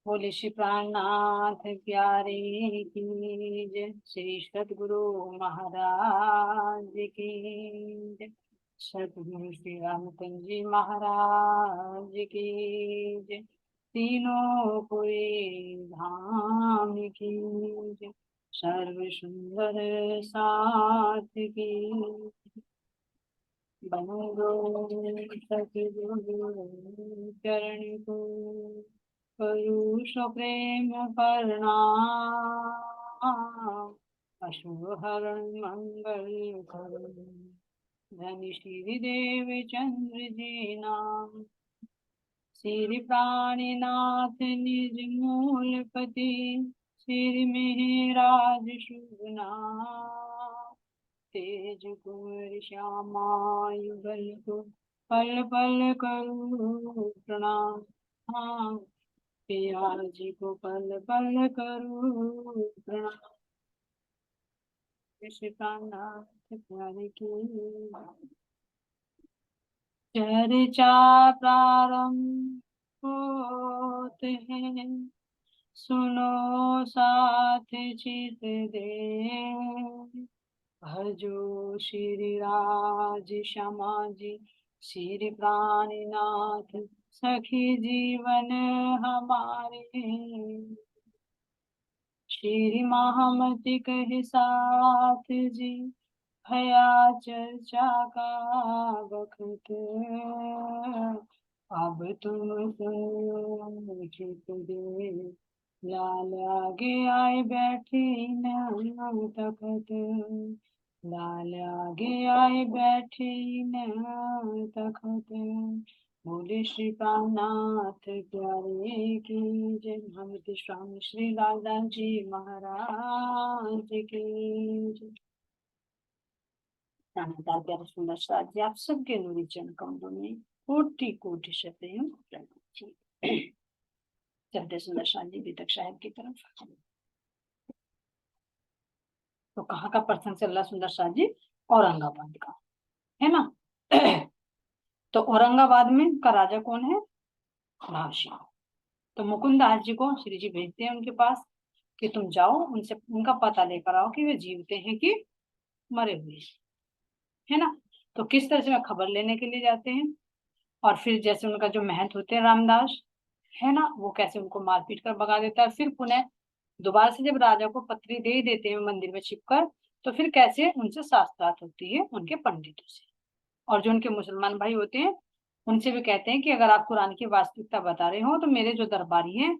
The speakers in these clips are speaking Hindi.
बोले श्री प्राणनाथ प्यारे की जय। श्री सतगुरु महाराज की जय। सतगुरु श्री रामचंद्र जी महाराज की जय। तीनों पुरी धाम की जय। सर्व सुंदर साथ की बंदो सतगुरु चरण को करुष प्रेम प्रणाम। अशुभ हरण मंगल करो धन श्री देव चंद्र जी नाम। श्री प्राणीनाथ निज मूलपति श्री मेहराज शुभ नाम। तेज कुंवर श्यामा युगल को पल पल करूं प्रणाम। हाँ पिया जी को पल पल करूं प्रणाम। श्री प्राणनाथ प्यारे की चर्चा प्रारंभ होते हैं। सुनो साथ चित दे भजो श्री राज श्यामा जी श्री प्राणनाथ सखी जीवन हमारे। श्री महामति कहे साथ जी भया चर्चा का वक्त। अब तुम सुनो चित दे लाल आगे आए बैठे न तखत। लाल आगे आए बैठे न तखत। बोले श्री प्राणनाथ प्यारे की जय। भगवती स्वामी श्री लाला जी महाराज की जय। दानादार प्यारे सुंदर साथ जी आप सबके नूरी चरण कमलों में कोटि कोटि शतयम प्रणाम जी। चलते सुंदर साथ जी बीतक साहब की तरफ। तो कहाँ का प्रसंग चल रहा सुंदर साथ जी? औरंगाबाद का, है ना। तो औरंगाबाद में का राजा कौन है? रावशिंह। तो मुकुंदास जी को श्री जी भेजते हैं उनके पास कि तुम जाओ उनसे उनका पता लेकर आओ कि वे जीवते हैं कि मरे हुए, है ना। तो किस तरह से वे खबर लेने के लिए जाते हैं और फिर जैसे उनका जो महंत होते हैं रामदास, है ना, वो कैसे उनको मारपीट कर भगा देता है। फिर पुनः दोबारा से जब राजा को पत्री दे ही देते हैं मंदिर में छिपकर, तो फिर कैसे उनसे शास्त्रार्थ होती है उनके पंडितों से। और जो उनके मुसलमान भाई होते हैं उनसे भी कहते हैं कि अगर आप कुरान की वास्तविकता बता रहे हो तो मेरे जो दरबारी हैं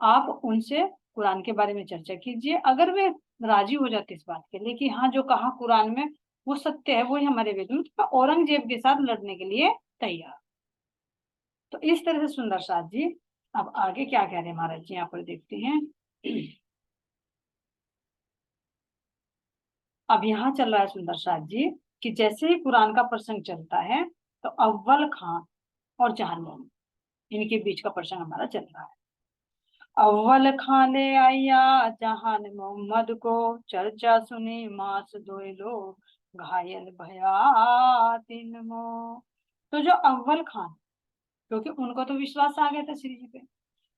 आप उनसे कुरान के बारे में चर्चा कीजिए। अगर वे राजी हो जाते इस बात के लिए कि हाँ जो कहा कुरान में वो सत्य है, वो ही हमारे वेद में, तो औरंगजेब के साथ लड़ने के लिए तैयार। तो इस तरह से सुंदर साथ जी अब आगे क्या कह रहे हैं महाराज जी यहाँ पर देखते हैं। अब यहाँ चल रहा है सुंदर साथ जी कि जैसे ही कुरान का प्रसंग चलता है तो अव्वल खान और जहान मोहम्मद इनके बीच का प्रसंग हमारा चल रहा है। अव्वल खान ले आया जहान मोहम्मद को चर्चा सुनी मास दोए लो घायल भया तीन मो। तो जो अव्वल खान, क्योंकि उनको तो विश्वास आ गया था श्री जी पे,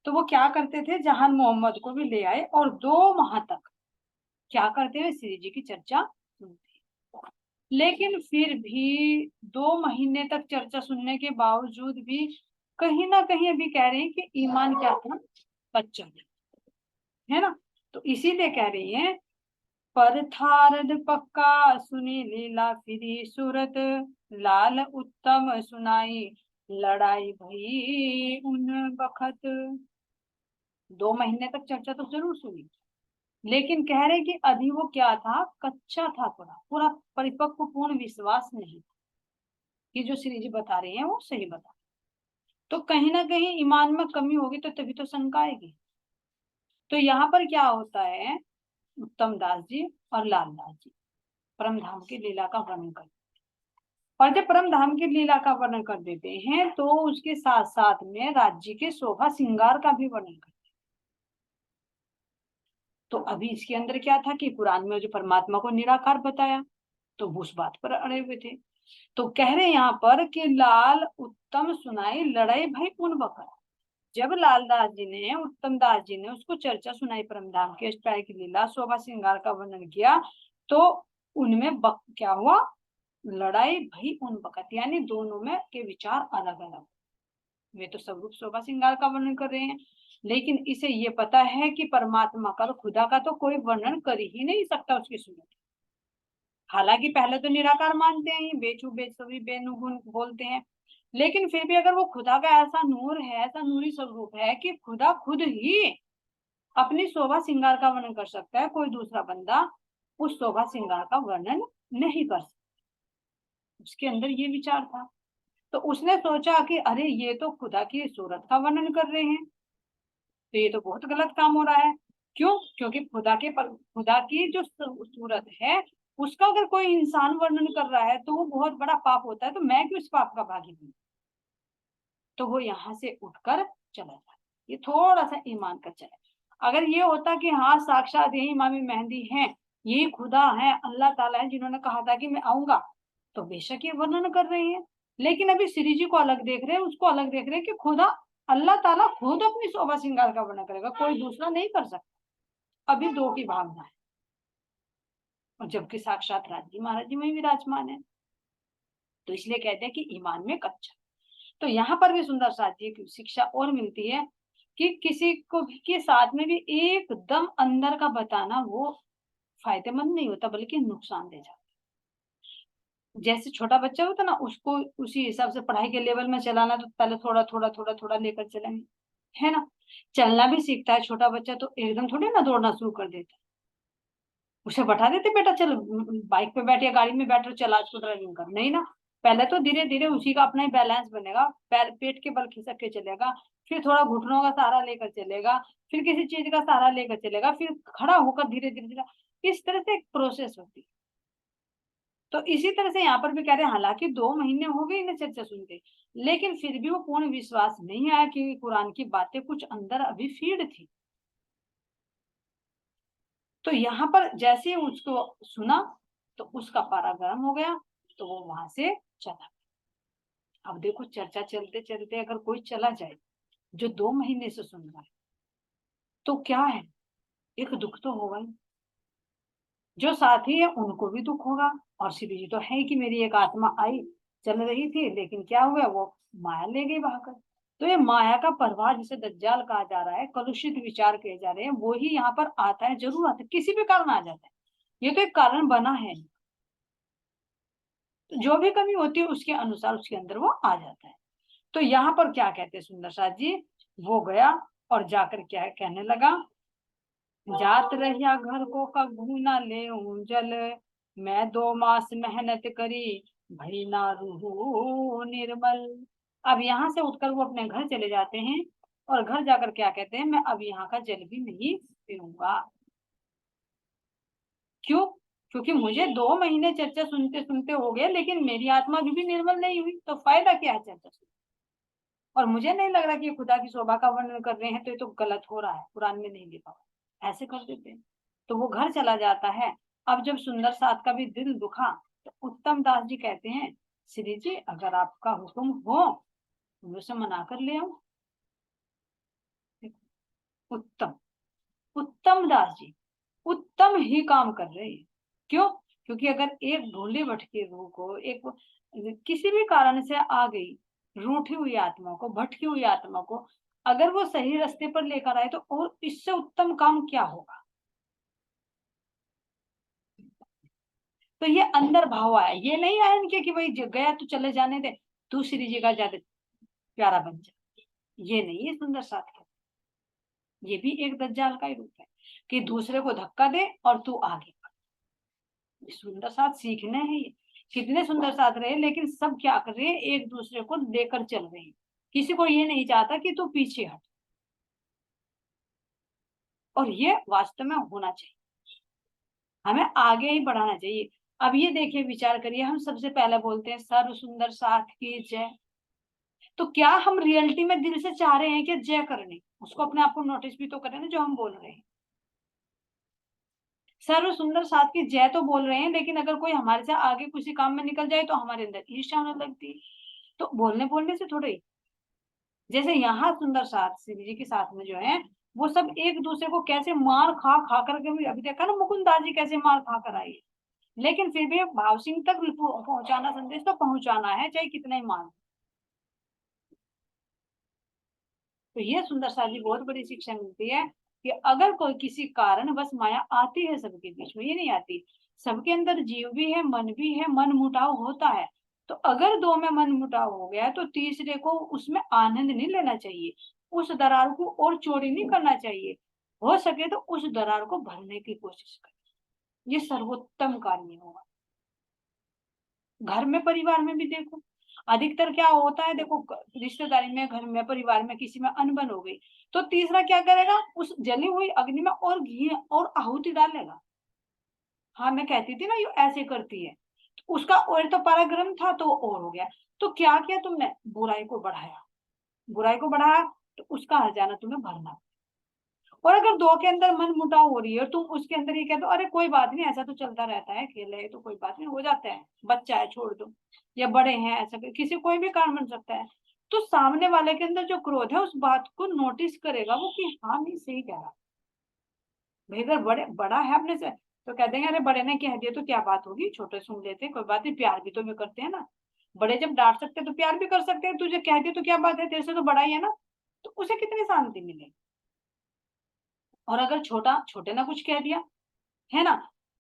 तो वो क्या करते थे जहान मोहम्मद को भी ले आए और 2 माह तक क्या करते हुए श्री जी की चर्चा सुनते। लेकिन फिर भी 2 महीने तक चर्चा सुनने के बावजूद भी कहीं ना कहीं अभी कह रहे हैं कि ईमान क्या था? कच्चा, है ना। तो इसीलिए कह रही है पर थारद पक्का सुनी लीला फिरी सूरत लाल उत्तम सुनाई लड़ाई भई उन बखत। 2 महीने तक चर्चा तो जरूर सुनी, लेकिन कह रहे कि अभी वो क्या था? कच्चा था, पूरा पूरा परिपक्व पूर्ण विश्वास नहीं कि जो श्री जी बता रहे हैं वो सही बता। तो कहीं ना कहीं ईमान में कमी होगी तो तभी तो शंका आएगी। तो यहाँ पर क्या होता है, उत्तम दास जी और लाल दास जी परम धाम की लीला का वर्णन करते हैं। और जब परम धाम की लीला का वर्णन कर देते हैं तो उसके साथ साथ में राज्य के शोभा श्रृंगार का भी वर्णन करते हैं। तो अभी इसके अंदर क्या था कि कुरान में जो परमात्मा को निराकार बताया तो वो उस बात पर अड़े हुए थे। तो कह रहे यहाँ पर कि लाल उत्तम सुनाई लड़ाई भाई उन बकर। जब लालदास जी ने, उत्तम दास जी ने उसको चर्चा सुनाई परमधाम की अष्टपैर की लीला, शोभा श्रृंगार का वर्णन किया, तो उनमें क्या हुआ, लड़ाई भई उन वक्त, यानी दोनों में के विचार अलग अलग। वे तो सब रूप शोभा श्रृंगार का वर्णन कर रहे हैं, लेकिन इसे ये पता है कि परमात्मा का, खुदा का तो कोई वर्णन कर ही नहीं सकता उसकी सूरत। हालांकि पहले तो निराकार मानते हैं, बेचू बेचवी बेनुगुण बोलते हैं, लेकिन फिर भी अगर वो खुदा का ऐसा नूर है, ऐसा नूरी स्वरूप है कि खुदा खुद ही अपनी शोभा श्रृंगार का वर्णन कर सकता है, कोई दूसरा बंदा उस शोभा श्रृंगार का वर्णन नहीं कर सकता। उसके अंदर ये विचार था, तो उसने सोचा कि अरे ये तो खुदा की सूरत का वर्णन कर रहे हैं, तो ये तो बहुत गलत काम हो रहा है। क्यों? क्योंकि खुदा की जो सूरत है उसका अगर कोई इंसान वर्णन कर रहा है तो वो बहुत बड़ा पाप होता है, तो मैं क्यों इस पाप का भागी हूँ। तो वो यहाँ से उठकर चला जाए, ये थोड़ा सा ईमान का चले। अगर ये होता कि हाँ साक्षात यही इमाम मेहंदी हैं, यही खुदा है, अल्लाह ताला है जिन्होंने कहा था कि मैं आऊंगा, तो बेशक ये वर्णन कर रहे हैं। लेकिन अभी श्री जी को अलग देख रहे हैं, उसको अलग देख रहे हैं कि खुदा अल्लाह ताला खुद अपनी शोभा श्रृंगार का वर्णन करेगा, कोई दूसरा नहीं कर सकता। अभी दो की भावना है, और जबकि साक्षात राज जी महाराज जी में विराजमान है, तो इसलिए कहते हैं कि ईमान में कच्चा। तो यहाँ पर भी सुंदर साथ जी की शिक्षा और मिलती है कि किसी को भी के साथ में भी एकदम अंदर का बताना वो फायदेमंद नहीं होता, बल्कि नुकसान दे जाता। जैसे छोटा बच्चा होता ना, उसको उसी हिसाब से पढ़ाई के लेवल में चलाना, तो पहले थोड़ा थोड़ा थोड़ा थोड़ा लेकर चलेंगे, है ना। चलना भी सीखता है छोटा बच्चा, तो एकदम थोड़ी ना दौड़ना शुरू कर देता। उसे बैठा देते, बेटा चल बाइक पे बैठ या गाड़ी में बैठ और चला, उसको ड्राइविंग कर, नहीं ना। पहले तो धीरे धीरे उसी का अपना ही बैलेंस बनेगा, पैर पेट के बल खिसक के चलेगा, फिर थोड़ा घुटनों का सहारा लेकर चलेगा, फिर किसी चीज का सहारा लेकर चलेगा, फिर खड़ा होकर धीरे धीरे धीरे, इस तरह से एक प्रोसेस होती है। तो इसी तरह से यहाँ पर भी कह रहे हैं, हालांकि 2 महीने हो गए इन्हें चर्चा सुनते, लेकिन फिर भी वो पूर्ण विश्वास नहीं आया कि कुरान की बातें कुछ अंदर अभी फीड थी। तो यहाँ पर जैसे ही उसको सुना तो उसका पारा गर्म हो गया, तो वो वहां से चला। अब देखो चर्चा चलते चलते अगर कोई चला जाए जो 2 महीने से सुन रहा है, तो क्या है, एक दुख तो होगा ही, जो साथी है उनको भी दुख होगा। और श्री जी तो है कि मेरी एक आत्मा आई, चल रही थी, लेकिन क्या हुआ, वो माया ले गई भागकर। तो ये माया का प्रवाह जिसे दज्जाल कहा जा रहा है, कलुषित विचार कहे जा रहे हैं, वो ही यहाँ पर आता है, जरूर आता है, किसी भी कारण आ जाता है, ये तो एक कारण बना है। तो जो भी कमी होती है उसके अनुसार उसके अंदर वो आ जाता है। तो यहाँ पर क्या कहते हैं सुंदर साथ जी, वो गया और जाकर क्या कहने लगा, जात रहिया घर को कभू ना ले जल, मैं 2 मास मेहनत करी भई ना रूह निर्मल। अब यहाँ से उठकर वो अपने घर चले जाते हैं, और घर जाकर क्या कहते हैं, मैं अब यहाँ का जल भी नहीं पीऊंगा। क्यों? क्योंकि मुझे 2 महीने चर्चा सुनते सुनते हो गए, लेकिन मेरी आत्मा भी निर्मल नहीं हुई, तो फायदा क्या है चर्चा सुनने। और मुझे नहीं लग रहा कि ये खुदा की शोभा का वर्णन कर रहे हैं, तो ये तो गलत हो रहा है, कुरान में नहीं लिखा हुआ, ऐसे कर देते हैं। तो वो घर चला जाता है। अब जब सुंदर साथ का भी दिल दुखा, तो उत्तम दास जी कहते हैं, श्री जी अगर आपका हुक्म हो तो मुझसे मना कर ले आऊं। उत्तम, उत्तम दास जी उत्तम ही काम कर रहे हैं। क्यों? क्योंकि अगर एक ढोली भटकी रूह को, एक किसी भी कारण से आ गई रूठी हुई आत्मा को, भटकी हुई आत्मा को, अगर वो सही रास्ते पर लेकर आए, तो और इससे उत्तम काम क्या होगा। तो ये अंदर भाव आया, ये नहीं आया इनके कि भाई गया तो चले जाने दे, दूसरी जगह ज्यादा प्यारा बन जाए, ये नहीं है सुंदर साथ का। ये भी एक दज्जाल का ही रूप है कि दूसरे को धक्का दे और तू आगे बढ़। सुंदर साथ सीखने हैं ये, कितने सुंदर साथ रहे, लेकिन सब क्या कर रहे हैं, एक दूसरे को लेकर चल रहे हैं, किसी को ये नहीं चाहता कि तू पीछे हट। और ये वास्तव में होना चाहिए, हमें आगे ही बढ़ाना चाहिए। अब ये देखिए, विचार करिए, हम सबसे पहले बोलते हैं सर्व सुंदर साथ की जय, तो क्या हम रियलिटी में दिल से चाह रहे हैं कि जय करने, उसको अपने आप को नोटिस भी तो करें ना जो हम बोल रहे हैं। सर्व सुंदर साथ की जय तो बोल रहे हैं, लेकिन अगर कोई हमारे से आगे किसी काम में निकल जाए तो हमारे अंदर ईर्ष्या होने लगती है। तो बोलने बोलने से थोड़ा ही, जैसे यहाँ सुंदर साथ श्री जी के साथ में जो है वो सब एक दूसरे को कैसे मार खा खा करके भी, अभी देखा ना मुकुंदास जी कैसे मार खा कर आई, लेकिन फिर भी भाव सिंह तक पहुंचाना, संदेश तो पहुंचाना है चाहे कितना ही मार। तो ये सुंदर सा जी बहुत बड़ी शिक्षा मिलती है कि अगर कोई किसी कारण बस माया आती है सबके बीच में, ये नहीं आती, सबके अंदर जीव भी है मन भी है, मन मुटाव होता है, तो अगर दो में मन मुटाव हो गया है तो तीसरे को उसमें आनंद नहीं लेना चाहिए, उस दरार को और चौड़ी नहीं करना चाहिए, हो सके तो उस दरार को भरने की कोशिश करें, ये सर्वोत्तम कार्य होगा। घर में परिवार में भी देखो, अधिकतर क्या होता है, देखो रिश्तेदारी में, घर में, परिवार में किसी में अनबन हो गई तो तीसरा क्या करेगा, उस जली हुई अग्नि में और घी और आहुति डालेगा। हाँ मैं कहती थी ना ये ऐसे करती है, तो उसका और तो पराक्रम था तो और हो गया। तो क्या किया तुमने, बुराई को बढ़ाया, बुराई को बढ़ाया तो उसका हर्जाना तुम्हें भरना। और अगर दो के अंदर मन मुटाव हो रही है तुम उसके अंदर ये कह दो अरे कोई बात नहीं, ऐसा तो चलता रहता है, खेल है तो कोई बात नहीं, हो जाता है, बच्चा है छोड़ दो, या बड़े हैं, ऐसा किसी कोई भी कारण बन सकता है, तो सामने वाले के अंदर जो क्रोध है उस बात को नोटिस करेगा वो कि हाँ नहीं सही कह रहा। भाई अगर बड़ा है अपने से तो कह देंगे अरे बड़े ने कह दिया तो क्या बात होगी, छोटे सुन लेते कोई बात नहीं, प्यार भी तो भी करते हैं ना, बड़े जब डांट सकते तो प्यार भी कर सकते हैं, तुझे कह दिया तो क्या बात है, तेरे से तो बड़ा ही है ना, तो उसे कितनी शांति मिलेगी। और अगर छोटा छोटे ने कुछ कह दिया है ना,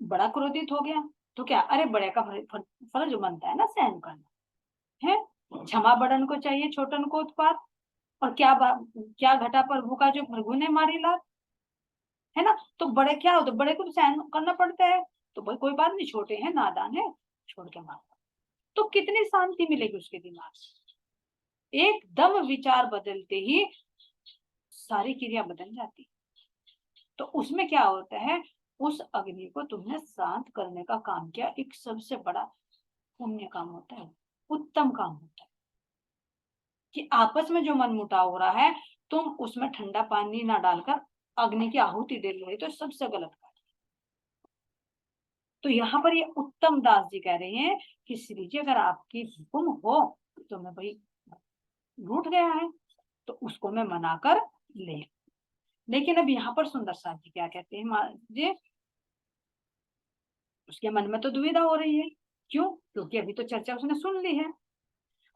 बड़ा क्रोधित हो गया तो क्या, अरे बड़े का फर्ज बनता है ना सहन करना है, क्षमा बड़न को चाहिए छोटन को उत्पात, और क्या घटा प्रभु का जो भृगु ने मारी लात, है ना, तो बड़े क्या होते, बड़े को तो सहन करना पड़ता है, तो भाई कोई बात नहीं, छोटे हैं नादान है, छोड़ के मार, तो कितनी शांति मिलेगी उसके दिमाग में, एकदम विचार बदलते ही सारी क्रिया बदल जाती। तो उसमें क्या होता है, उस अग्नि को तुमने शांत करने का काम किया, एक सबसे बड़ा पुण्य काम होता है, उत्तम काम होता है, कि आपस में जो मन मुटाव हो रहा है तुम उसमें ठंडा पानी ना डालकर अग्नि की आहुति दे रहे तो सबसे गलत कार्य। तो यहाँ पर ये उत्तम दास जी कह रहे हैं कि श्री जी अगर आपकी हुक्म हो तो मैं भाई रूठ गया है तो उसको मैं मनाकर ले, लेकिन अब यहाँ पर सुंदर साथ जी क्या कहते हैं जी, उसके मन में तो दुविधा हो रही है, क्यों, क्योंकि अभी तो चर्चा उसने सुन ली है।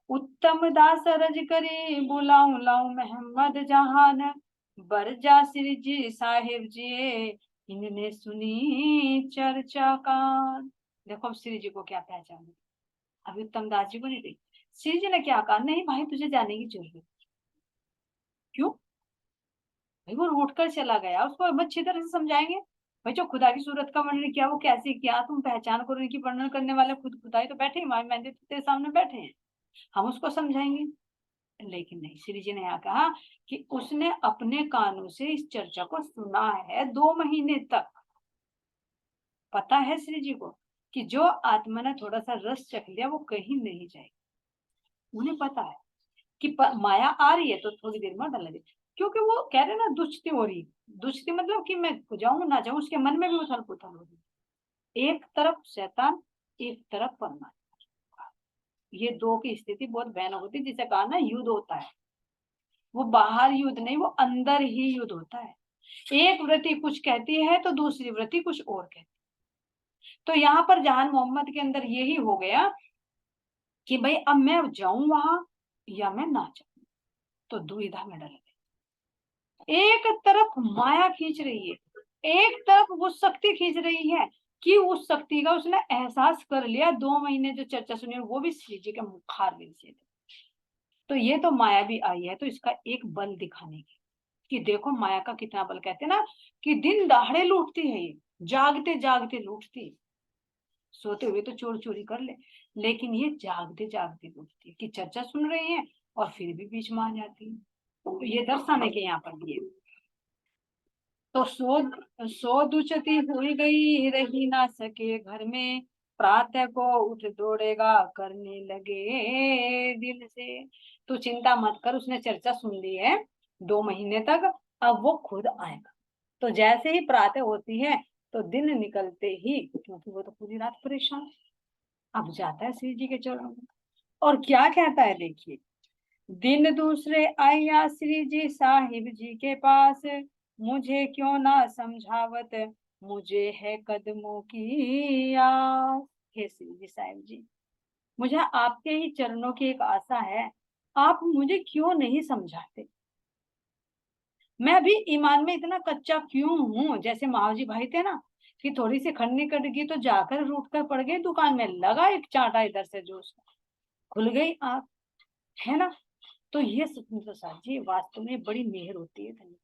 उत्तम दास रज करे बुलाऊं लाऊं मोहम्मद जहान, बरजा श्री जी साहिब जी इनने सुनी चर्चा का। देखो अब श्री जी को क्या पहचान, अभी उत्तम दास जी को नहीं गई, श्री जी ने क्या कहा, नहीं भाई तुझे जाने की जरूरत, क्यों, भाई वो रूठ कर चला गया, उसको हम अच्छी तरह से समझाएंगे, भाई जो खुदा की सूरत का वर्णन किया वो कैसे किया, तुम पहचान करो, इनकी वर्णन करने वाले खुद खुदाई तो बैठे, इमाम मेहंदी तो तेरे सामने बैठे हैं, हम उसको समझाएंगे। लेकिन नहीं, श्री जी ने यहाँ कहा कि उसने अपने कानों से इस चर्चा को सुना है 2 महीने तक, पता है श्री जी को कि जो आत्मा ने थोड़ा सा रस चख लिया वो कहीं नहीं जाएगी, उन्हें पता है कि माया आ रही है तो थोड़ी देर में डल, क्योंकि वो कह रहे ना दुष्टि हो रही, दुष्टि मतलब कि मैं जाऊं ना जाऊं, उसके मन में भी उथल पुथल हो रही, एक तरफ शैतान एक तरफ परमात्मा, ये दो की स्थिति बहुत भयानक होती है, जिसे कहा ना युद्ध होता है, वो बाहर युद्ध नहीं, वो अंदर ही युद्ध होता है, एक वृत्ति कुछ कहती है तो दूसरी वृत्ति कुछ और कहती है। तो यहाँ पर जहान मोहम्मद के अंदर यही हो गया कि भाई अब मैं जाऊं वहां या मैं ना जाऊं, तो दुविधा में डल गए, एक तरफ माया खींच रही है, एक तरफ वो शक्ति खींच रही है, कि उस शक्ति का उसने एहसास कर लिया, 2 महीने जो चर्चा सुनी वो भी श्री जी के मुखारबिंद से, तो ये तो माया भी आई है तो इसका एक बल दिखाने की, कि देखो माया का कितना बल, कहते हैं ना कि दिन दहाड़े लूटती है, ये जागते जागते लूटती, सोते हुए तो चोर चोरी कर ले, लेकिन ये जागते जागते लूटती है, कि चर्चा सुन रहे हैं और फिर भी बीच में आ जाती है, तो ये दर्शाने के यहाँ पर दिए। तो सो दुचती हुई गई रही ना सके घर में, प्रातः को उठ दौड़ेगा करने लगे दिल से। तो चिंता मत कर, उसने चर्चा सुन ली है 2 महीने तक, अब वो खुद आएगा, तो जैसे ही प्रातः होती है तो दिन निकलते ही, क्योंकि वो तो पूरी रात परेशान, अब जाता है श्री जी के चरणों में, और क्या कहता है देखिए, दिन दूसरे आया श्री जी साहिब जी के पास, मुझे क्यों ना समझावत, मुझे है कदमों की आस। हे श्री जी साहिब जी, मुझे आपके ही चरणों की एक आशा है, आप मुझे क्यों नहीं समझाते। मैं भी ईमान में इतना कच्चा क्यों हूँ। जैसे महावजी भाई थे ना, कि थोड़ी सी खन्नी कट गई तो जाकर रूट कर पड़ गए दुकान में, लगा एक चांटा इधर से जो उसका, खुल गई आंख, है ना। तो ये सतमिंद्र प्रसाद जी वास्तव में बड़ी मेहर होती है धनी।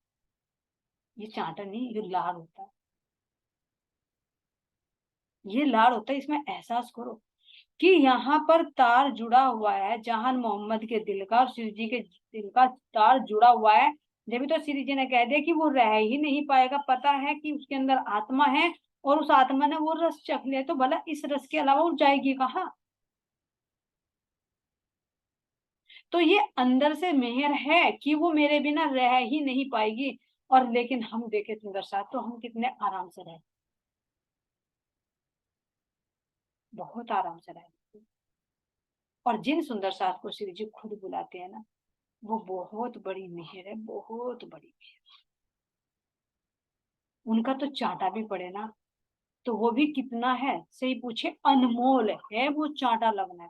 ये चांटा नहीं, ये लाड़ होता है, ये लाड़ होता है। इसमें एहसास करो कि यहाँ पर तार जुड़ा हुआ है जहान मोहम्मद के दिल का और श्री जी के दिल का तार जुड़ा हुआ है। जब तो श्री जी ने कह दिया कि वो रह ही नहीं पाएगा, पता है कि उसके अंदर आत्मा है और उस आत्मा ने वो रस चख लिया, तो भला इस रस के अलावा वो जाएगी कहाँ। तो ये अंदर से मेहर है कि वो मेरे बिना रह ही नहीं पाएगी। और लेकिन हम देखे सुंदर साथ, तो हम कितने आराम से रहे, बहुत आराम से रहे। और जिन सुंदर साथ को श्री जी खुद बुलाते हैं ना, वो बहुत बड़ी मेहर है, बहुत बड़ी मेहर। उनका तो चांटा भी पड़े ना, तो वो भी कितना है, सही पूछे, अनमोल है वो चांटा लगना।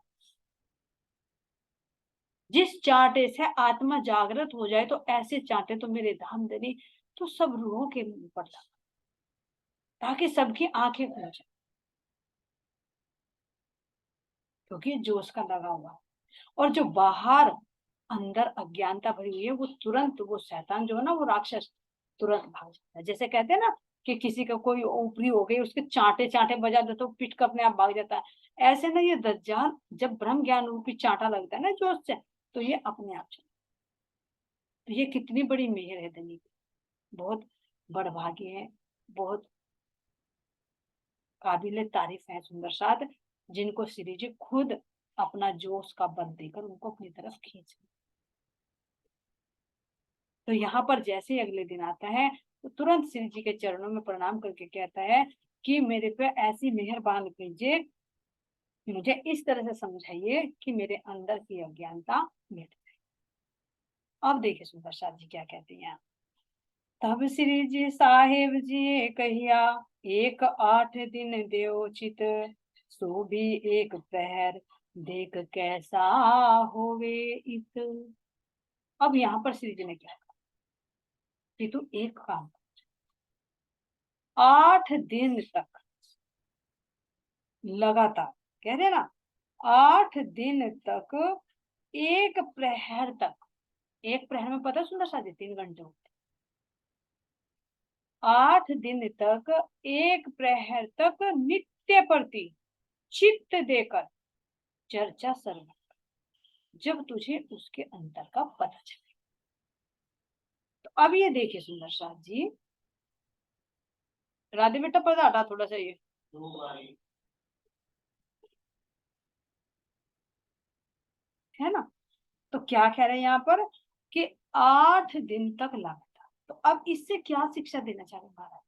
जिस चांटे से आत्मा जागृत हो जाए, तो ऐसे चांटे तो मेरे धाम धनी, तो सब रूहों के मुंह पर लगा, ताकि सबकी आंखें खुल जाए, क्योंकि जोश का लगा हुआ। और जो बाहर अंदर अज्ञानता भरी हुई है, वो तुरंत, वो शैतान जो है ना, वो राक्षस तुरंत भाग जाता है। जैसे कहते हैं ना कि किसी का कोई ऊपरी हो गई, उसके चांटे चांटे बजा दे तो पिट कर अपने आप भाग जाता है। ऐसे ना ये दज्जाल जब ब्रह्म ज्ञान रूपी चांटा लगता है ना जोश से, तो ये अपने आप चलता है। तो ये कितनी बड़ी मेहर है धनी की, बहुत बड़भागी है, बहुत काबिले तारीफ है सुंदर साथ, जिनको श्री जी खुद अपना जोश का बल देकर उनको अपनी तरफ खींच। तो यहाँ पर जैसे ही अगले दिन आता है, तो तुरंत श्री जी के चरणों में प्रणाम करके कहता है कि मेरे पे ऐसी मेहरबान कीजिए, मुझे इस तरह से समझाइए कि मेरे अंदर की अज्ञानता मिट जाए। अब देखिए सुंदर साथ जी क्या कहती हैं। तब श्री जी साहेब जी कहिया, एक 8 दिन देव चित, सो भी एक पहर, देख कैसा होवे इत। अब यहाँ पर श्री जी ने क्या कहा कि तू एक काम, 8 दिन तक लगातार, कह रहे ना, 8 दिन तक, एक प्रहर तक, एक प्रहर में पता सुंदर साथी 3 घंटे होते, 8 दिन तक एक प्रहर तक नित्य प्रति चित्त देकर चर्चा सर्व, जब तुझे उसके अंतर का पता चले। तो अब ये देखिए सुंदर साथ जी, राधे बेटा पर्दा हटा थोड़ा सा ये, है ना। तो क्या कह रहे हैं यहाँ पर कि 8 दिन तक लगता। तो अब इससे क्या शिक्षा देना चाह रहे हैं महाराज,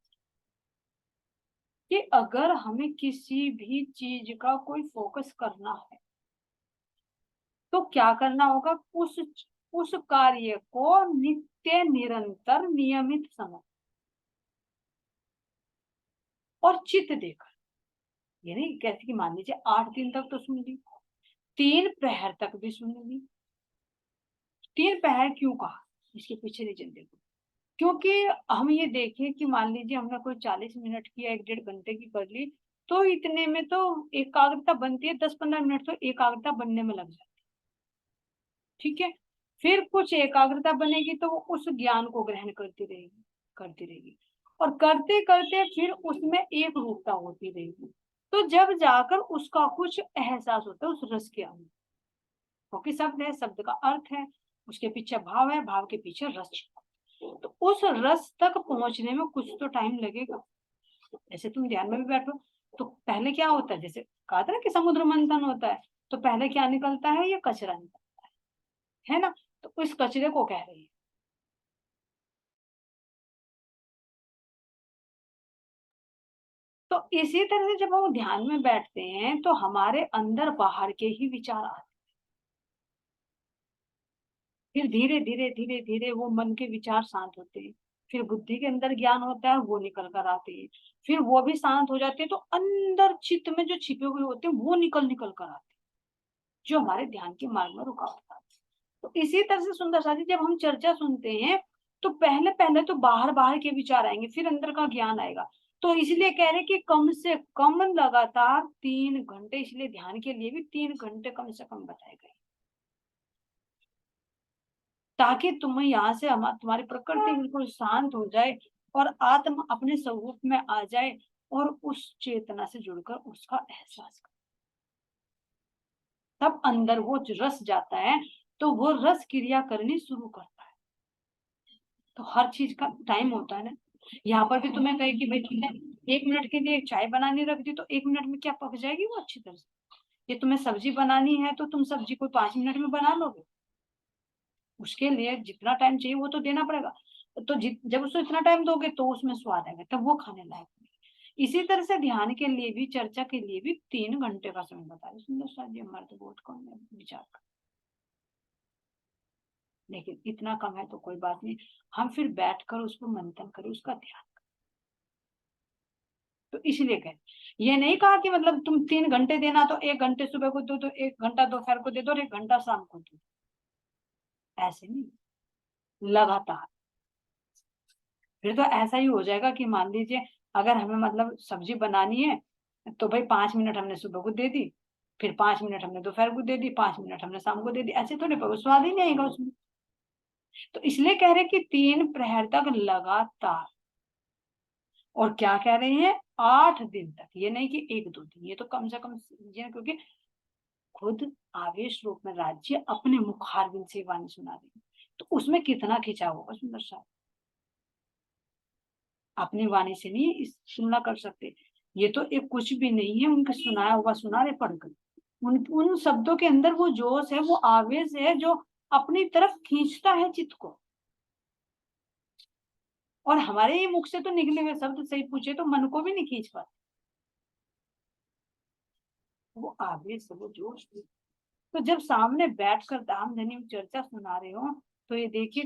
कि अगर हमें किसी भी चीज का कोई फोकस करना है, तो क्या करना होगा, उस कार्य को नित्य निरंतर नियमित समय और चित्त देकर, यानी कैसे कि मान लीजिए 8 दिन तक तो सुन ली, 3 प्रहर तक भी सुन ली। 3 प्रहर क्यों कहा, इसके पीछे रीजन देखो। क्योंकि हम ये देखें कि मान लीजिए हमने कोई 40 मिनट की या 1 डेढ़ घंटे की कर ली, तो इतने में तो एकाग्रता बनती है, 10-15 मिनट तो एकाग्रता बनने में लग जाती है, ठीक है। फिर कुछ एकाग्रता बनेगी तो वो उस ज्ञान को ग्रहण करती रहेगी, करती रहेगी, और करते करते फिर उसमें एक रूपता होती रहेगी। तो जब जाकर उसका कुछ एहसास होता है उस रस के अंदर, क्योंकि शब्द है, शब्द का अर्थ है, उसके पीछे भाव है, भाव के पीछे रस, तो उस रस तक पहुंचने में कुछ तो टाइम लगेगा। ऐसे तुम ध्यान में भी बैठो, तो पहले क्या होता है, जैसे कहा था ना कि समुद्र मंथन होता है, तो पहले क्या निकलता है, ये कचरा निकलता है ना। तो इस कचरे को कह रही है। तो इसी तरह से जब हम ध्यान में बैठते हैं, तो हमारे अंदर बाहर के ही विचार आते फिर धीरे धीरे धीरे धीरे वो मन के विचार शांत होते हैं, फिर बुद्धि के अंदर ज्ञान होता है, वो निकल कर आते हैं, फिर वो भी शांत हो जाते हैं, तो अंदर चित्त में जो छिपे हुए होते हैं वो निकल निकल कर आते हैं, जो हमारे ध्यान के मार्ग में रुकावट आती है। तो इसी तरह से सुंदर साथी, जब हम चर्चा सुनते हैं तो पहले पहले तो बाहर बाहर के विचार आएंगे, फिर अंदर का ज्ञान आएगा। तो इसलिए कह रहे कि कम से कम लगातार 3 घंटे, इसलिए ध्यान के लिए भी 3 घंटे कम से कम बताए गए, ताकि तुम्हें यहाँ से तुम्हारी प्रकृति बिल्कुल शांत हो जाए और आत्मा अपने स्वरूप में आ जाए और उस चेतना से जुड़कर उसका एहसास करे। तब अंदर वो रस जाता है, तो वो रस क्रिया करनी शुरू करता है। तो हर चीज का टाइम होता है ना। यहाँ पर भी तुम्हें कहे कि भाई तुमने 1 मिनट के लिए चाय बनानी रख दी, तो 1 मिनट में क्या पक जाएगी वो अच्छी तरह से। ये तुम्हें सब्जी बनानी है, तो तुम सब्जी को 5 मिनट में बना लोगे। उसके लिए जितना टाइम चाहिए वो तो देना पड़ेगा। तो जब उसको इतना टाइम दोगे तो उसमें स्वाद आएगा, तब वो खाने लायक होगी। इसी तरह से ध्यान के लिए भी, चर्चा के लिए भी 3 घंटे का समय बता रहे सुंदर साथ जी। हमारे तो बहुत कम है विचार का, लेकिन इतना कम है तो कोई बात नहीं, हम फिर बैठकर उसको मंथन करें, उसका ध्यान। तो इसलिए कह, ये नहीं कहा कि मतलब तुम 3 घंटे देना, तो 1 घंटे सुबह को दो, तो 1 घंटा दोपहर को दे दो और 1 घंटा शाम को दो, ऐसे नहीं, लगातार। फिर तो ऐसा ही हो जाएगा कि मान लीजिए अगर हमें मतलब सब्जी बनानी है, तो भाई 5 मिनट हमने सुबह को दे दी, फिर 5 मिनट हमने दोपहर को दे दी, 5 मिनट हमने शाम को दे दी, ऐसे थोड़ी पका, स्वाद ही नहीं आएगा उसमें। तो इसलिए कह रहे कि 3 प्रहर तक लगातार। और क्या कह रहे हैं, 8 दिन तक, ये नहीं कि 1-2 दिन, ये तो कम से कम समझिए, क्योंकि खुद आवेश रूप में राज्य अपने मुखारबिंद से वाणी सुना रही, तो उसमें कितना खिंचाव होगा सुंदर साहब। अपनी वाणी से नहीं इस तुलना कर सकते, ये तो एक कुछ भी नहीं है, उनका सुनाया हुआ सुना रहे पढ़कर। उन शब्दों के अंदर वो जोश है, वो आवेश है, जो अपनी तरफ खींचता है चित्त को। और हमारे ही मुख से तो निकले हुए शब्द सही पूछे तो मन को भी नहीं खींच पाते, वो आवेश है, वो जोश है। तो जब सामने बैठकर दाम धनी चर्चा सुना रहे हो, तो ये देखिए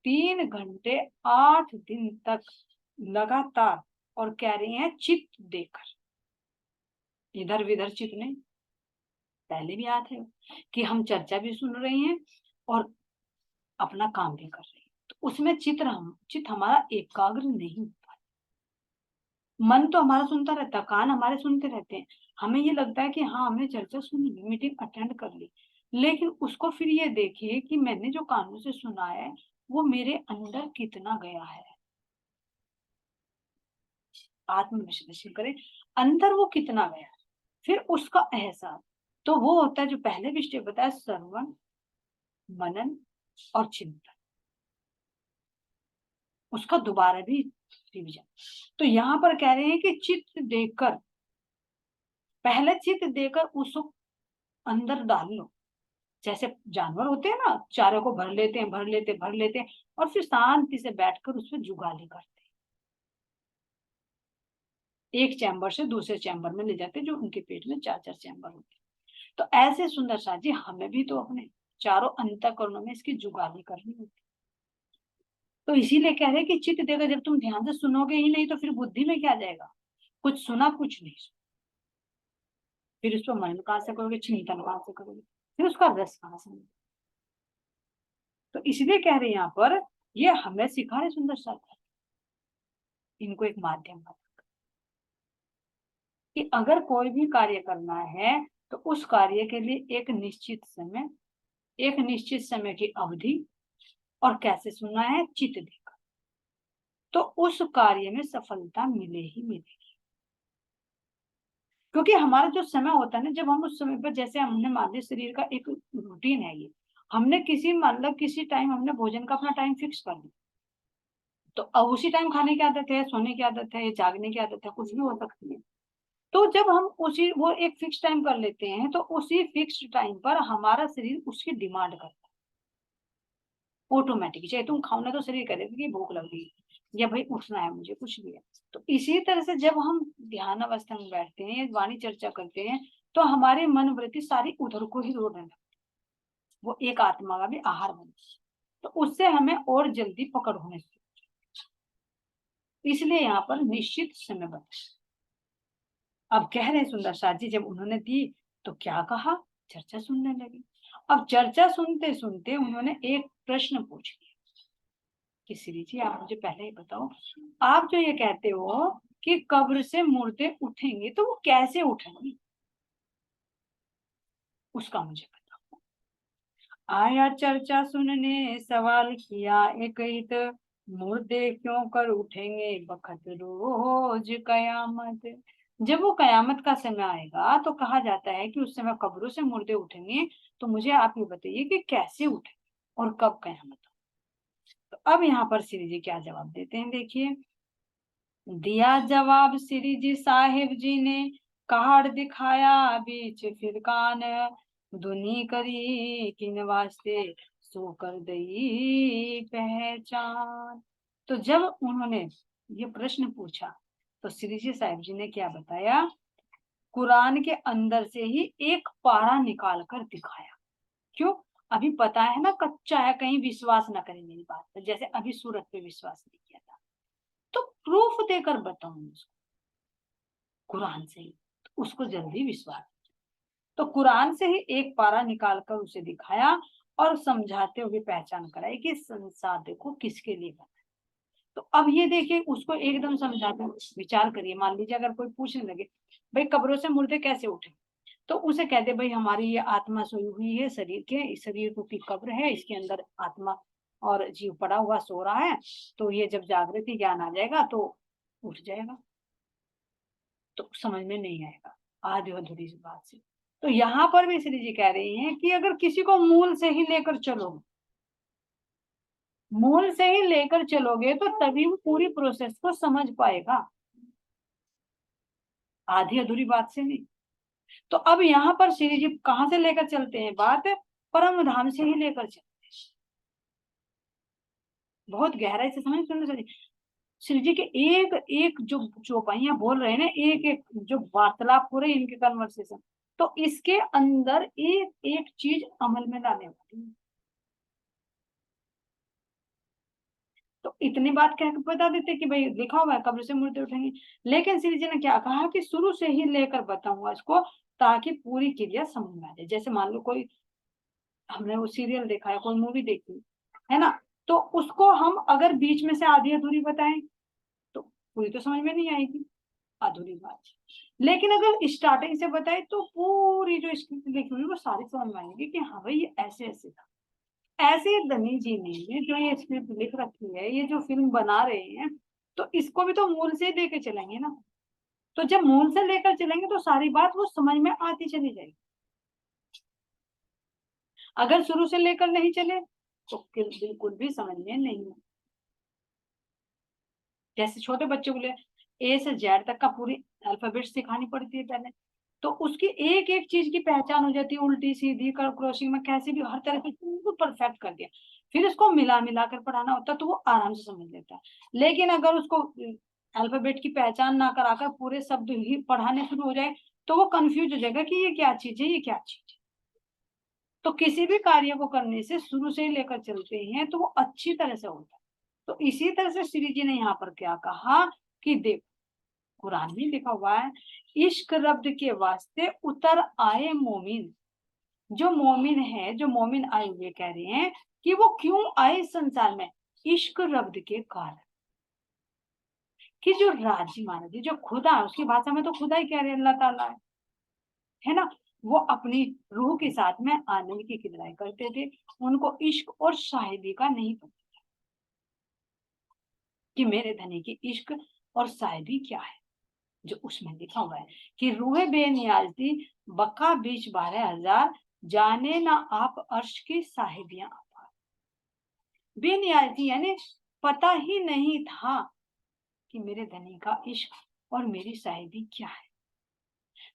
3 घंटे 8 दिन तक लगातार, और कह रही हैं चित्त देकर, इधर विधर चित्त नहीं। पहले भी याद है कि हम चर्चा भी सुन रहे हैं और अपना काम भी कर रहे हैं, तो उसमें चित्त हमारा एकाग्र नहीं होता। मन तो हमारा सुनता रहता है, कान हमारे सुनते रहते हैं, हमें ये लगता है कि हाँ हमने चर्चा सुनी, मीटिंग अटेंड कर ली, लेकिन उसको फिर ये देखिए कि मैंने जो कानों से सुना है वो मेरे अंदर कितना गया है। आत्मविश्लेषण करें, अंदर वो कितना गया है, फिर उसका एहसास। तो वो होता है जो पहले भी स्टेप बताया, श्रवण, मनन और चिंतन, उसका दोबारा भी रिविजन। तो यहाँ पर कह रहे हैं कि चित्त देकर, पहले चित्त देकर उसको अंदर डाल लो। जैसे जानवर होते हैं ना, चारे को भर लेते हैं, भर लेते भर लेते हैं, और फिर शांति से बैठकर उसमें जुगाली करते हैं, एक चैम्बर से दूसरे चैम्बर में ले जाते हैं, जो उनके पेट में 4-4 चैम्बर होते हैं। तो ऐसे सुंदर साथ जी, हमें भी तो अपने चारों अंतःकरणों में इसकी जुगाली करनी होती। तो इसीलिए कह रहे हैं कि चित्त देकर, जब तुम ध्यान से सुनोगे ही नहीं तो फिर बुद्धि में क्या जाएगा, कुछ सुना कुछ नहीं सुना, फिर उस पर मनन कहां से करोगे, चिंतन कहां से करोगे, फिर उसका रस कहां से मिलेगा। तो इसलिए कह रहे हैं यहाँ पर, ये हमें सिखा रहे सुंदर साथ, इनको एक माध्यम बना कि अगर कोई भी कार्य करना है तो उस कार्य के लिए एक निश्चित समय, एक निश्चित समय की अवधि, और कैसे सुनना है, चित्त देकर, तो उस कार्य में सफलता मिले ही मिलेगी। क्योंकि हमारा जो समय होता है ना, जब हम उस समय पर, जैसे हमने मान लिया शरीर का एक रूटीन है, ये हमने किसी मतलब किसी टाइम हमने भोजन का अपना टाइम फिक्स कर दिया, तो अब उसी टाइम खाने की आदत है, सोने की आदत है, जागने की आदत है, कुछ भी हो सकती है। तो जब हम उसी वो एक फिक्स टाइम कर लेते हैं, तो उसी फिक्स टाइम पर हमारा शरीर उसकी डिमांड करता है ऑटोमेटिक, चाहे तुम खाओ ना तो शरीर करेगा कि भूख लग गई, या भाई उठना है मुझे, कुछ भी है। तो इसी तरह से जब हम ध्यान अवस्था में बैठते हैं, वाणी चर्चा करते हैं, तो हमारे मन वृत्ति सारी उधर को ही दौड़ने लगती है। वो एक आत्मा का भी आहार बने, तो उससे हमें और जल्दी पकड़ होने से, इसलिए यहाँ पर निश्चित समय बताया। अब कह रहे सुंदर साथ जी, जब उन्होंने दी तो क्या कहा, चर्चा सुनने लगे। अब चर्चा सुनते सुनते उन्होंने एक प्रश्न पूछ लिया कि श्री जी आप मुझे पहले ही बताओ, आप जो ये कहते हो कि कब्र से मुर्दे उठेंगे तो वो कैसे उठेंगे, उसका मुझे बताओ। आया चर्चा सुनने सवाल किया एक हित, मुर्दे क्यों कर उठेंगे बखत रोज कयामत। जब वो कयामत का समय आएगा तो कहा जाता है कि उस समय कब्रों से मुर्दे उठेंगे, तो मुझे आप ये बताइए कि कैसे उठेंगे और कब कयामत हो। तो अब यहाँ पर श्री जी क्या जवाब देते हैं, देखिए। दिया जवाब श्री जी साहिब जी ने, कार्ड दिखाया बीच फिरकान, दुनी करी किन वास्ते सो कर दई पहचान। तो जब उन्होंने ये प्रश्न पूछा तो श्री जी साहिब जी ने क्या बताया, कुरान के अंदर से ही एक पारा निकाल कर दिखाया। क्यों, अभी पता है ना कच्चा है, कहीं विश्वास ना करें मेरी बात पर, जैसे अभी सूरत पे विश्वास नहीं किया था, तो प्रूफ देकर बताऊं उसको कुरान से ही, तो उसको जल्दी विश्वास। तो कुरान से ही एक पारा निकाल कर उसे दिखाया और समझाते हुए पहचान कराई कि संसार देखो किसके लिए बना। तो अब ये देखिए उसको एकदम समझाते हुए विचार करिए, मान लीजिए अगर कोई पूछने लगे भाई कब्रों से मुर्दे कैसे उठे, तो उसे कह दे भाई हमारी ये आत्मा सोई हुई है शरीर के, इस शरीर रूपी कब्र है, इसके अंदर आत्मा और जीव पड़ा हुआ सो रहा है, तो ये जब जागृति ज्ञान आ जाएगा तो उठ जाएगा। तो समझ में नहीं आएगा आधी अधूरी सी बात से। तो यहाँ पर भी श्री जी कह रही हैं कि अगर किसी को मूल से ही लेकर चलोगे, मूल से ही लेकर चलोगे तो तभी वो पूरी प्रोसेस को समझ पाएगा, आधी अधूरी बात से नहीं। तो अब यहाँ पर श्री जी कहाँ से लेकर चलते हैं बात, परम धाम से ही लेकर चलते हैं। बहुत गहराई से समझ सुन श्री जी के एक एक जो चौपाइयां बोल रहे हैं ना, एक एक जो वार्तालाप हो रहे हैं इनके कन्वर्सेशन, तो इसके अंदर एक एक चीज अमल में लाने वाली है। तो इतनी बात कह के बता देते कि भाई लिखा हुआ है कब्र से मुर्दे उठेंगे, लेकिन श्री जी ने क्या कहा कि शुरू से ही लेकर बताऊंगा इसको, ताकि पूरी क्रिया समझ में आ जाए। जैसे मान लो कोई, हमने वो सीरियल देखा है, कोई मूवी देखी है ना, तो उसको हम अगर बीच में से आधी अधूरी बताएं तो पूरी तो समझ में नहीं आएगी, अधूरी बात। लेकिन अगर स्टार्टिंग से बताए तो पूरी जो स्क्रिप्ट लिखी हुई वो सारी समझ में आएगी कि हाँ भाई ये ऐसे ऐसे था। ऐसे धनी जी ने जो ये स्क्रिप्ट लिख रखी है, ये जो फिल्म बना रहे हैं, तो इसको भी तो मूल से ही लेकर चलेंगे ना। तो जब मूल से लेकर चलेंगे तो सारी बात वो समझ में आती चली जाएगी। अगर शुरू से लेकर नहीं चले तो बिल्कुल भी समझ में नहीं। जैसे छोटे बच्चों को ए से जेड तक का पूरी अल्फाबेट सिखानी पड़ती है पहले, तो उसकी एक एक चीज की पहचान हो जाती है, उल्टी सीधी कर क्रॉसिंग में कैसे भी हर तरह की बिल्कुल परफेक्ट कर दिया, फिर उसको मिला मिला कर पढ़ाना होता है तो वो आराम से समझ लेता है। लेकिन अगर उसको अल्फाबेट की पहचान ना कराकर पूरे शब्द ही पढ़ाने शुरू हो जाए तो वो कंफ्यूज हो जाएगा कि ये क्या चीज है, ये क्या चीज है। तो किसी भी कार्य को करने से शुरू से ही लेकर चलते हैं तो वो अच्छी तरह से होता है। तो इसी तरह से श्री जी ने यहाँ पर क्या कहा कि देख, कुरान में लिखा हुआ है, इश्क रब्द के वास्ते उतर आए मोमिन। जो मोमिन है, जो मोमिन आए हुए कह रहे हैं कि वो क्यों आए संसार में, इश्क रब्द के कारण। कि जो राजी महाराज जी, जो खुदा है, उसकी भाषा में तो खुदा ही कह रहे हैं, अल्लाह ताला है ना, वो अपनी रूह के साथ में आनंद की किदराई करते थे। उनको इश्क और शाहिदी का नहीं पता कि मेरे धनी की इश्क और शाहिदी क्या है। जो उसमें लिखा हुआ है कि रूह बेनियाज दी बका बीच 12,000, जाने ना आप अर्श की साहिबियां आपार। बेनियाज थी यानी पता ही नहीं था कि मेरे धनी का इश्क और मेरी साहिबी क्या है।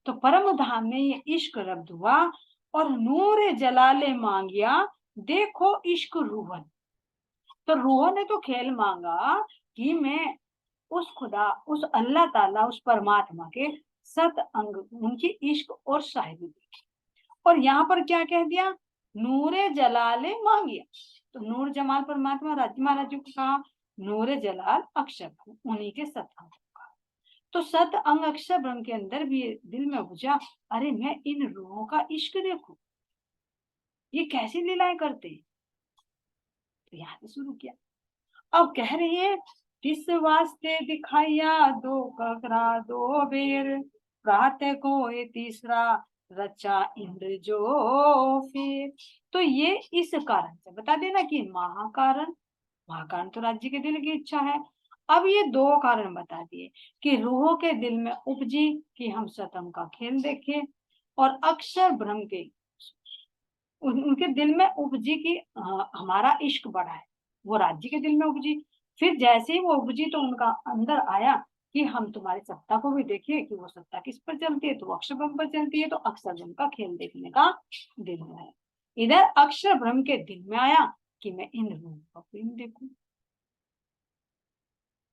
तो परम धाम में ये इश्क रब्द हुआ और नूर जलाले मांगिया, देखो इश्क रूहन। तो रूह ने तो खेल मांगा कि मैं उस खुदा, उस अल्लाह ताला, उस परमात्मा के सत अंग, उनकी इश्क और शाहिदी देखी। और यहाँ पर क्या कह दिया नूरे जलाले मांगिया। तो नूर जमाल परमात्मा राज्य महाराज जी को कहा, नूरे जलाल अक्षर उन्हीं के सत अंग। तो सत अंग अक्षर ब्रह्म के अंदर भी दिल में उपजा, अरे मैं इन रूहों का इश्क देखूं, ये कैसी लीलाएं करते हैं। तो यहाँ से शुरू किया। अब कह रही है, किस वास्ते दिखाया दो ककरा दो बेर, प्रातः को ये तीसरा रचा इंद्र जो फिर। तो ये इस कारण से बता देना कि महाकारण, महाकारण तो राज्य के दिल की इच्छा है। अब ये दो कारण बता दिए कि रूहों के दिल में उपजी कि हम सतम का खेल देखें, और अक्षर ब्रह्म के उनके दिल में उपजी कि हमारा इश्क बढ़ा है, वो राज्य के दिल में उपजी। फिर जैसे ही वो उपजी तो उनका अंदर आया कि हम तुम्हारी सत्ता को भी देखिए कि वो सत्ता किस पर चलती है, तो वो अक्षर ब्रह्म पर चलती है। तो अक्षर ब्रह्म का खेल देखने का दिल में आया। इधर अक्षर ब्रह्म के दिल में आया कि मैं इन रूहों का प्रेम देखूं।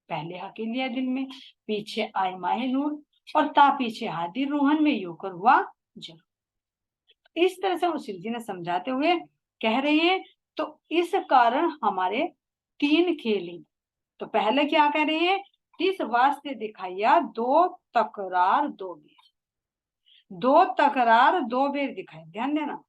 पहले हकीलिया दिल में, पीछे आए माहे नूर, और ता पीछे हादी रूहन में योकर हुआ जरूर। इस तरह से उसी जी ने समझाते हुए कह रही है, तो इस कारण हमारे तीन खेली। तो पहले क्या कह रही है, इस वास्ते दिखाइया दो तकरार दो बेर, दो तकरार दो बेर दिखाई। ध्यान देना,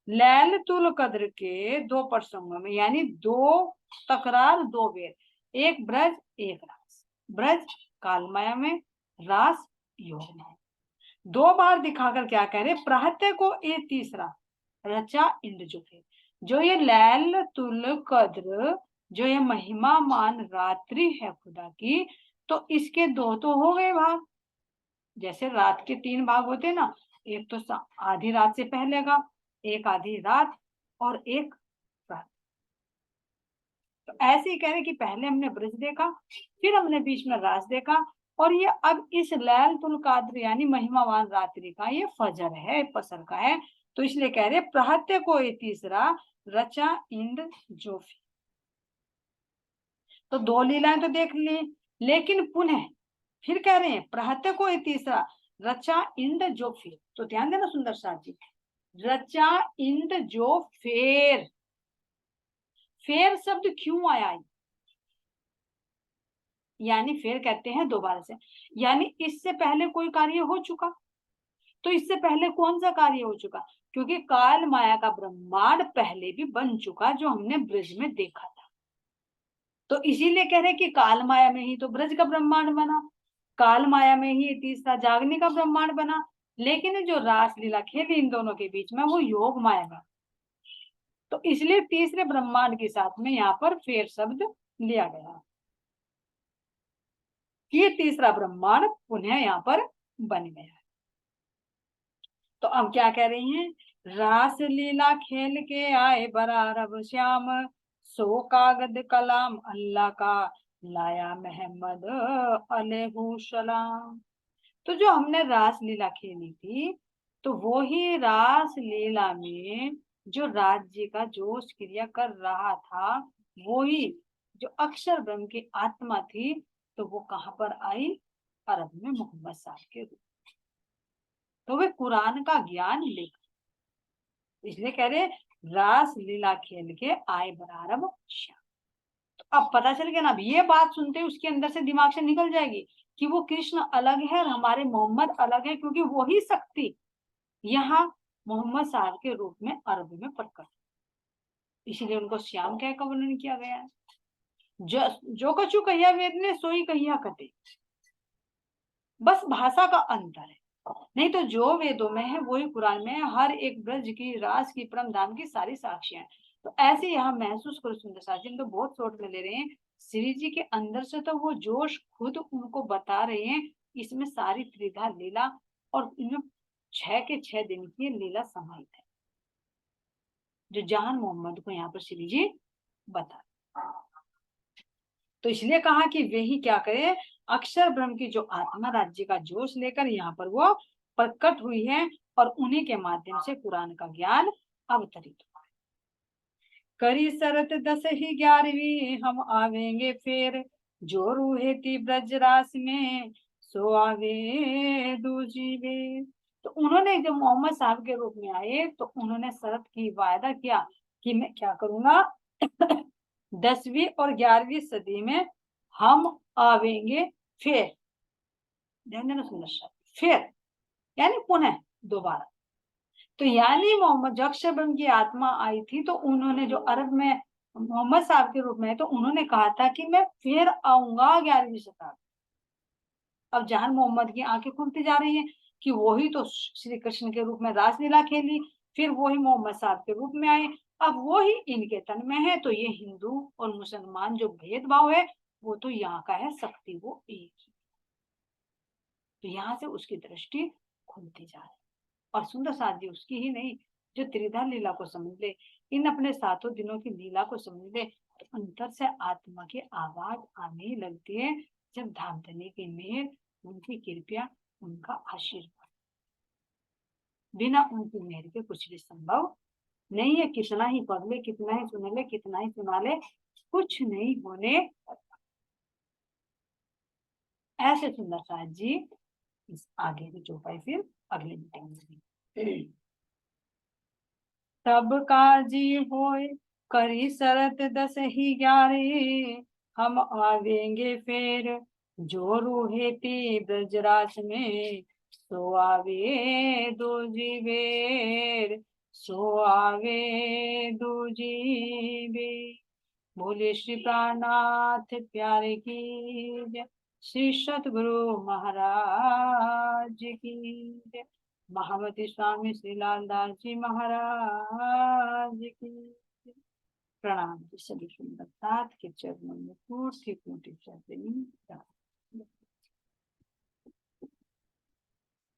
लैल तुल कद्र के दो प्रसंगों में, यानी दो तकरार दो बेर, एक ब्रज एक रास। ब्रज कालमाया में, रास योग में। दो बार दिखाकर क्या कह रहे, प्रातः को ये तीसरा रचा इंद्र जो फिर। जो ये लैल तुल कद्र, जो ये महिमा मान रात्रि है खुदा की, तो इसके दो तो हो गए भाग। जैसे रात के तीन भाग होते ना, एक तो आधी रात से पहले का, एक आधी रात, और एक रात। तो ऐसे ही कह रहे कि पहले हमने ब्रज देखा, फिर हमने बीच में रात देखा, और ये अब इस लैल तुल काद्र यानी महिमावान रात्रि का ये फजर है, पसर का है। तो इसलिए कह रहे प्रहत्य को ये तीसरा रचा इंद्र जोफी। तो दो लीलाएं तो देख ली, लेकिन पुनः फिर कह रहे हैं प्रहत्य को ये तीसरा रचा इंद्र जो फिर। तो ध्यान देना सुंदर साथ जी, रचा इंद्र जो फेर, फेर शब्द क्यों आया, यानी फिर कहते हैं दोबारा से, यानी इससे पहले कोई कार्य हो चुका। तो इससे पहले कौन सा कार्य हो चुका, क्योंकि काल माया का ब्रह्मांड पहले भी बन चुका, जो हमने ब्रज में देखा था। तो इसीलिए कह रहे कि काल माया में ही तो ब्रज का ब्रह्मांड बना, काल माया में ही तीसरा जागने का ब्रह्मांड बना। लेकिन जो रासलीला खेली इन दोनों के बीच में, वो योग माया में। तो इसलिए तीसरे ब्रह्मांड के साथ में यहाँ पर फेर शब्द लिया गया, ये तीसरा ब्रह्मांड पुनः यहाँ पर बन गया। तो अब क्या कह रही हैं, रास लीला खेल के आए बरारब श्याम, सो कागद कलाम अल्लाह का लाया मोहम्मद अलैहुस्सलाम। तो जो हमने रास लीला खेली थी, तो वो ही रास लीला में जो राज्य का जोश क्रिया कर रहा था, वो ही जो अक्षर ब्रह्म की आत्मा थी, तो वो कहां पर आई, अरब में मोहम्मद साहब के रूप। तो वे कुरान का ज्ञान लेकर, इसलिए कह रहे रास लीला खेल के आए बरारब श्याम। तो अब पता चल गया ना, अब ये बात सुनते ही उसके अंदर से दिमाग से निकल जाएगी कि वो कृष्ण अलग है और हमारे मोहम्मद अलग है, क्योंकि वही शक्ति यहाँ मोहम्मद साहब के रूप में अरबी में प्रकट, इसलिए उनको श्याम कह का वर्णन किया गया है। जो कछु कहिया वेद ने सोई कहिया कते, बस भाषा का अंतर है, नहीं तो जो वेदों में है वही कुरान में है। हर एक ब्रज की, रास की, परम धाम की सारी साक्षियां हैं। तो ऐसे यहाँ महसूस करो सुंदर साथी, तो बहुत शॉर्ट में ले रहे हैं, श्री जी के अंदर से तो वो जोश खुद उनको बता रहे हैं। इसमें सारी त्रिधा लीला, और इनमें 6 के 6 दिन की लीला समाहित है, जो जहान मोहम्मद को यहाँ पर श्री जी बता। तो इसलिए कहा कि वे ही क्या करे, अक्षर ब्रह्म की जो आत्मा राज्य का जोश लेकर यहाँ पर वो प्रकट हुई है, और उन्हीं के माध्यम से कुरान का ज्ञान अवतरित हुआ है। करी शरत 10 ही 11वीं हम आवेंगे फिर, जो रूहे थी ब्रज रास में सो आवे दूजी बेर। तो उन्होंने जब मोहम्मद साहब के रूप में आए तो उन्होंने शर्त की, वायदा किया कि मैं क्या करूंगा 10वीं और 11वीं सदी में हम आवेंगे फिर। ध्यान देना सुंदर शब्द, फिर यानी पुनः, दोबारा। तो यानी मोहम्मद जब उनकी आत्मा आई थी तो उन्होंने जो अरब में मोहम्मद साहब के रूप में, तो उन्होंने कहा था कि मैं फिर आऊंगा 11वीं शताब्दी। अब जहां मोहम्मद की आंखें खुलती जा रही हैं कि वही तो श्री कृष्ण के रूप में रासलीला खेली, फिर वही मोहम्मद साहब के रूप में आए, अब वही इनके तन में है। तो ये हिंदू और मुसलमान जो भेदभाव है वो तो यहाँ का है, शक्ति वो एक ही। तो यहाँ से उसकी दृष्टि खुलती जा रही है। और सुंदर साथ जी उसकी ही नहीं, जो त्रिधा लीला को समझ ले, इन अपने सातों दिनों की लीला को समझ ले, तो अंतर से आत्मा की आवाज आने लगती है जब धामधनी की मेहर, उनकी कृपया, उनका आशीर्वाद, बिना उनकी मेहर के कुछ भी संभव नहीं है। कितना ही पढ़ ले, कितना ही सुन ले, कितना ही सुना ले, कुछ नहीं होने। ऐसे सुंदर साथ जी इस आगे की चौपाई फिर अगले मीटिंग में। तब काजी होए करी शरत 10 ही 11, हम आवेंगे फिर जो रूहे पी ब्रजराज में, सो आवे दो जीवेर, सो आवे दो जीवेर। बोले श्री प्राणनाथ प्यारे की जय, श्री सतगुरु महाराज की जय, महामती स्वामी श्री लालदास जी महाराज की जय। प्रणाम जी सभी सुंदर साथ के चरणों में कोटि कोटि शत